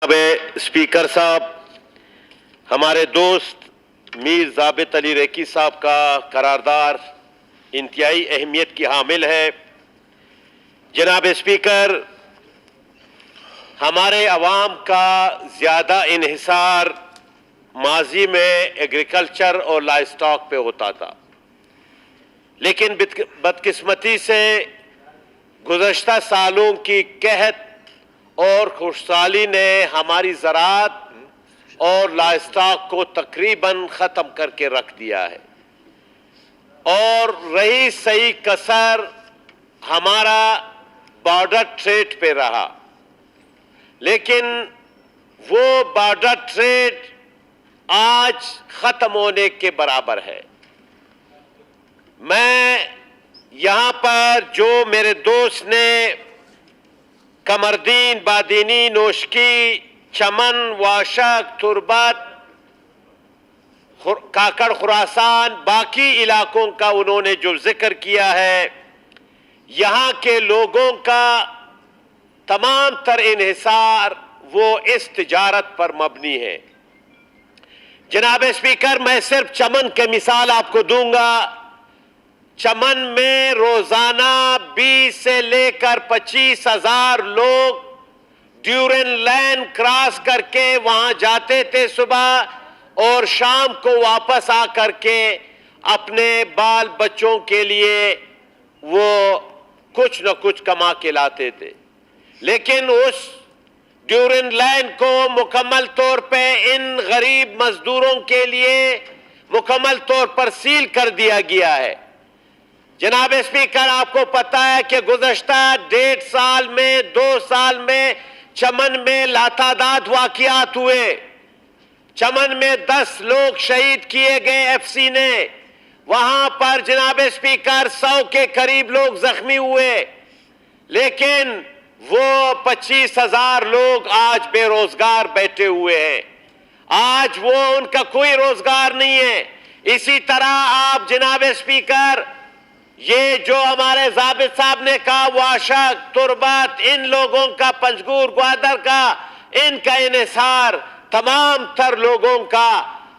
Speaker साहब, हमारे दोस्त मीर ज़ाबित अली रेकी साहब का करारदार इंतहाई अहमियत की हामिल है। जनाब स्पीकर, हमारे अवाम का ज़्यादा इन्हिसार माजी में एग्रीकल्चर और लाइव स्टॉक पे होता था, लेकिन बदकिस्मती से गुज़श्ता सालों की कहत और खुशहाली ने हमारी ज़राअत और लाइव स्टॉक को तकरीबन ख़त्म करके रख दिया है। और रही सही कसर हमारा बॉर्डर ट्रेड पे रहा, लेकिन वो बॉर्डर ट्रेड आज ख़त्म होने के बराबर है। मैं यहाँ पर जो मेरे दोस्त ने कमरदीन, बादीनी, नोशकी, चमन, वाशक, तुरबत, काकड़, खुरासान, बाकी इलाकों का उन्होंने जो जिक्र किया है, यहाँ के लोगों का तमाम तर इन्हिसार वो इस तिजारत पर मबनी है। जनाब स्पीकर, मैं सिर्फ चमन की मिसाल आपको दूंगा। चमन में रोजाना 20 से लेकर 25,000 लोग ड्यूरन लाइन क्रॉस करके वहां जाते थे सुबह, और शाम को वापस आ करके अपने बाल बच्चों के लिए वो कुछ न कुछ कमा के लाते थे। लेकिन उस ड्यूरन लाइन को मुकम्मल तौर पे इन गरीब मजदूरों के लिए मुकम्मल तौर पर सील कर दिया गया है। जनाब स्पीकर, आपको पता है कि गुज़श्ता 1.5 साल में, 2 साल में चमन में लातादाद वाक़ियात हुए। चमन में 10 लोग शहीद किए गए एफसी ने। वहां पर जनाब स्पीकर 100 के करीब लोग जख्मी हुए, लेकिन वो 25,000 लोग आज बेरोजगार बैठे हुए हैं। आज वो उनका कोई रोजगार नहीं है। इसी तरह आप जनाब स्पीकर, ये जो हमारे ज़ाबित साहब ने कहा, वाशक, तुरबत, इन लोगों का, पंजगूर, ग्वादर का, इनका इन्हिसार, तमाम तर लोगों का,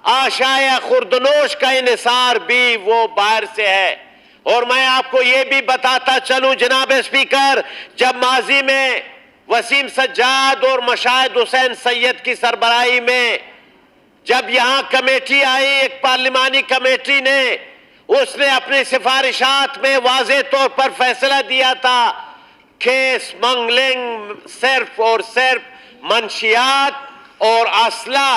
आशाया खुर्दनोश का इन्हिसार भी वो बाहर से है। और मैं आपको ये भी बताता चलूं जनाब स्पीकर, जब माजी में वसीम सज्जाद और मशाहिद हुसैन सैयद की सरबराही में जब यहाँ कमेटी आई, एक पार्लिमानी कमेटी ने, उसने अपनी सिफारिशात में वाज़ेह तौर पर फैसला दिया था कि स्मगलिंग सिर्फ और सिर्फ मंशियात और असला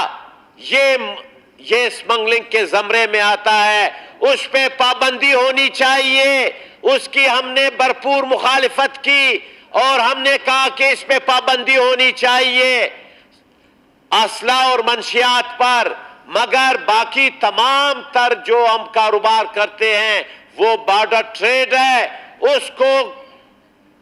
ये स्मगलिंग के ज़मरे में आता है, उस पे पाबंदी होनी चाहिए। उसकी हमने भरपूर मुखालिफत की और हमने कहा कि इस पे पाबंदी होनी चाहिए असला और मंशियात पर, मगर बाकी तमाम तर जो हम कारोबार करते हैं वो बॉर्डर ट्रेड है। उसको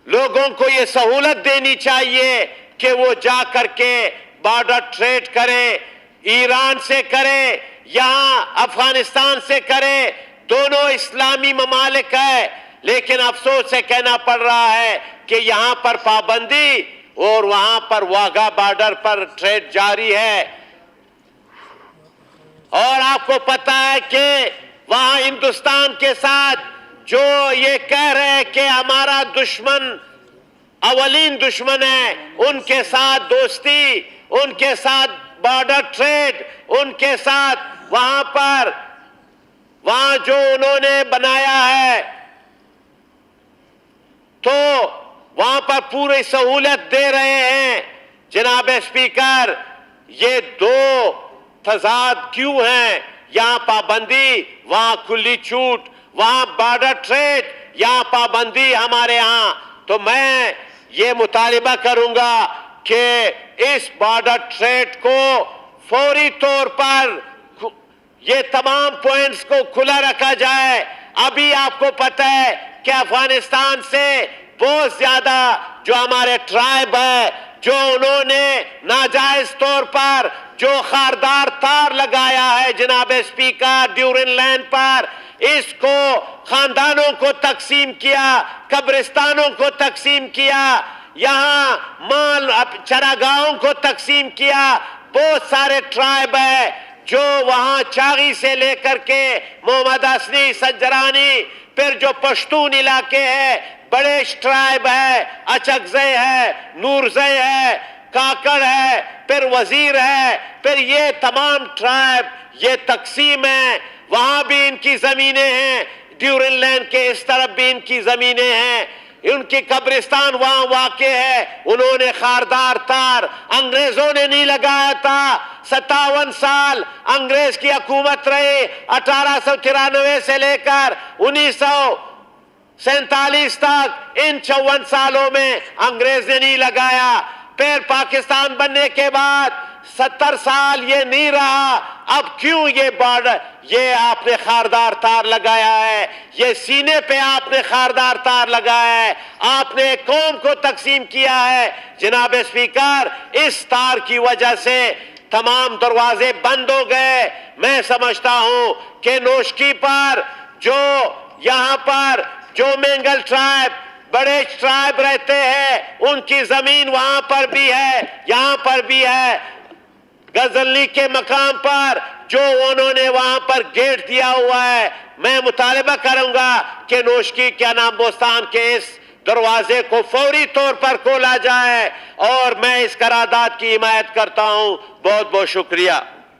लोगों को ये सहूलत देनी चाहिए कि वो जा करके बॉर्डर ट्रेड करें, ईरान से करें, यहां अफगानिस्तान से करें, दोनों इस्लामी ममालिक है। लेकिन अफसोस से कहना पड़ रहा है कि यहां पर पाबंदी और वहां पर वाघा बॉर्डर पर ट्रेड जारी है। और आपको पता है कि वहां हिंदुस्तान के साथ जो ये कह रहे हैं कि हमारा दुश्मन अवलीन दुश्मन है, उनके साथ दोस्ती, उनके साथ बॉर्डर ट्रेड, उनके साथ वहां जो उन्होंने बनाया है, तो वहां पर पूरी सहूलत दे रहे हैं। जनाब स्पीकर, ये दो तजाद क्यों हैं? यहां पाबंदी, वहां खुली छूट, वहां बॉर्डर ट्रेड, यहां पाबंदी हमारे यहां। तो मैं ये मुतालिबा करूंगा कि इस बॉर्डर ट्रेड को फौरी तौर पर ये तमाम पॉइंट्स को खुला रखा जाए। अभी आपको पता है कि अफगानिस्तान से बहुत ज्यादा जो हमारे ट्राइब है, जो उन्होंने नाजायज तौर पर जो खारदार तार लगाया है जनाब स्पीकर ड्यूरन लाइन पर, इसको खानदानों को तकसीम किया, कब्रिस्तानों को तकसीम किया। یہاں مال چراگاہوں کو تقسیم کیا. بہت سارے ٹرائب ہے جو وہاں چاغی سے لے کر کے محمد حسنی سجرانی، پھر جو پشتون علاقے ہے بڑے ٹرائب ہے، اچکزے ہے، نورزے ہے، کاکڑ ہے، پھر وزیر ہے، پھر یہ تمام ٹرائب یہ تقسیم ہے. وہاں بھی ان کی زمینیں ہیں، ڈیورن لینڈ کے اس طرف بھی ان کی زمینیں ہیں. ان کی قبرستان وہاں واقع ہے. انہوں نے خاردار تار انگریزوں نے نہیں لگایا تھا. 57 سال انگریز کی حکومت رہی، 1893 سے لے کر 1947 تک. ان 54 سالوں میں انگریز نے نہیں لگایا. پھر پاکستان بننے کے بعد 70 سال یہ نہیں رہا. اب کیوں یہ بارڈر، یہ آپ نے خاردار تار لگایا ہے، یہ سینے پہ آپ نے خاردار تار لگایا ہے، آپ نے قوم کو تقسیم کیا ہے. جناب اسپیکر، اس تار کی وجہ سے تمام دروازے بند ہو گئے. میں سمجھتا ہوں کہ نوشکی پر جو یہاں پر جو مینگل ٹرائب بڑے ٹرائب رہتے ہیں ان کی زمین وہاں پر بھی ہے، یہاں پر بھی ہے. غزنوی کے مقام پر جو انہوں نے وہاں پر گیٹ دیا ہوا ہے، میں مطالبہ کروں گا کہ نوشکی کیا نام بوستان کے اس دروازے کو فوری طور پر کھولا جائے، اور میں اس قرارداد کی حمایت کرتا ہوں. بہت بہت شکریہ.